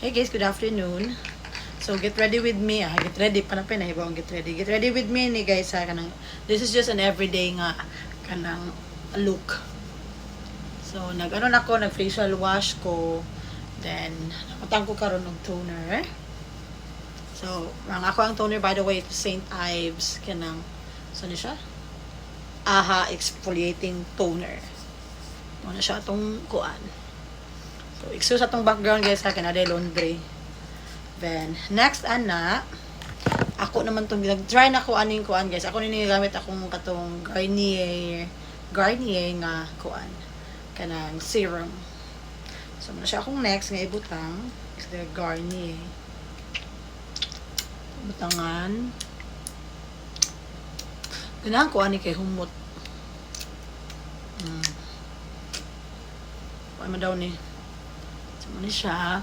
Hey guys, good afternoon. So get ready with me. Get ready pa na pinahibaw ang get ready. Get ready with me ni guys kanang this is just an everyday nga kanang look. So nag-ano na ko, nag facial wash ko. Then nakutang ko karon og toner. So ang ako ang toner by the way St. Ives kanang so ni siya. AHA exfoliating toner. Ano siya atong kuan. So, excuse atong background guys, akin na laundry. Then, next ana, ako naman itong, nag-try na ko aning kuan guys. Ako nini gamit akong katong Garnier nga kuan. Kanang serum. So, muna siya akong next nga ibutang. Is the Garnier. Butangan. Ganahan ko ani kay humot. Kuan man daw ni. Muna siya.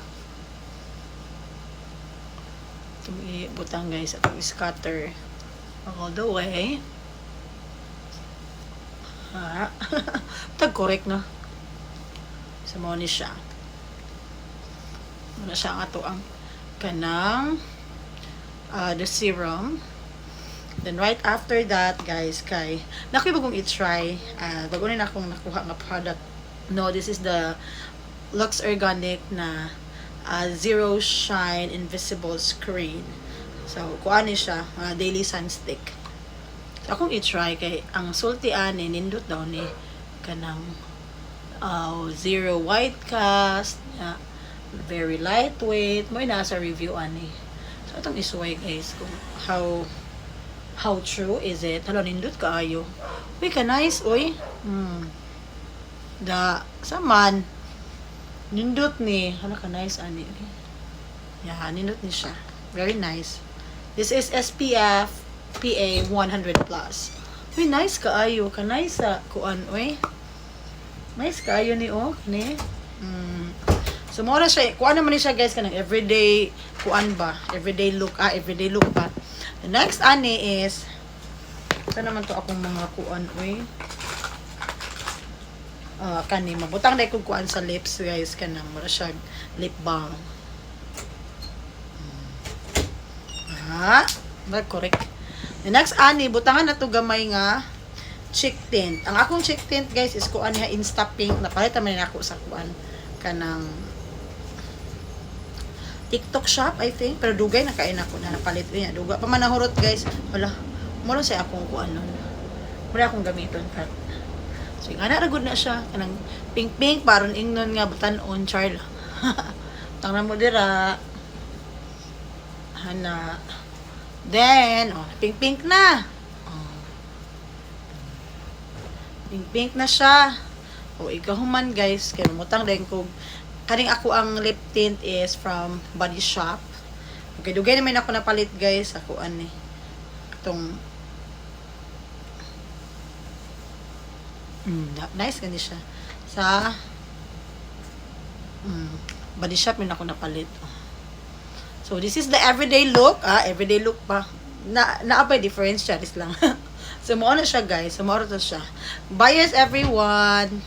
Itong ibutang guys. Itong scatter. All the way. Tag-correct na. So, muna siya. Muna siya nga to ang kanang the serum. Then, right after that, guys, kay nakuha bagong i-try. Bago na akong nakuha nga product. No, this is the Lux Organic na Zero Shine Invisible Screen. So, kuha ni siya, daily sun stick. So, akong i-try kay ang sulti ani nindot daw ni kanang zero white cast, very lightweight. Mo nasa review ani. So, itong isuway guys kung how true is it. Hala, nindot kaayo. Uy, ka nice, uy. Saman. Nindot ni. Hala ka nice, ani. Yeah, nindot ni siya. Very nice. This is SPF PA 100+. Uy, nice kaayo. Ka nice sa kuan, uy. Nice kaayo ni, oh. Ni. So, muna siya. Kuan naman ni siya, guys, kanang everyday kuan ba? Everyday look. Everyday look ba? The next ani is saan naman to akong mga kuan, uy. Kani mabutang dai kog kuan sa lips guys kanang mura siya lip balm. Correct. The next ani butangan na to gamay nga cheek tint. Ang akong cheek tint guys is kuan niya Insta Pink. Napalitan man ako sa kuan kanang TikTok shop I think, pero dugay na kain ako na napalit niya. Duga pa man nahurot guys. Wala. Mura sa akong kuan nun. Mura akong gamiton kat. So, nga naragod na siya. Kanang pink-pink, paron ingnon nga, butan-on, Charla. Tangnan mo dira. Hana. Then, pink-pink na. Pink-pink na siya. Ikaw human, guys. Kaya mutang din ko. Kaning ako ang lip tint is from Body Shop. Okay, dugay naman ako napalit, guys. Ako, itong nice gani siya sa Body Shop min ako napalit. So this is the everyday look. Everyday look pa na pa difference charis lang. So mo na siya guys, so mo to siya. Bye everyone.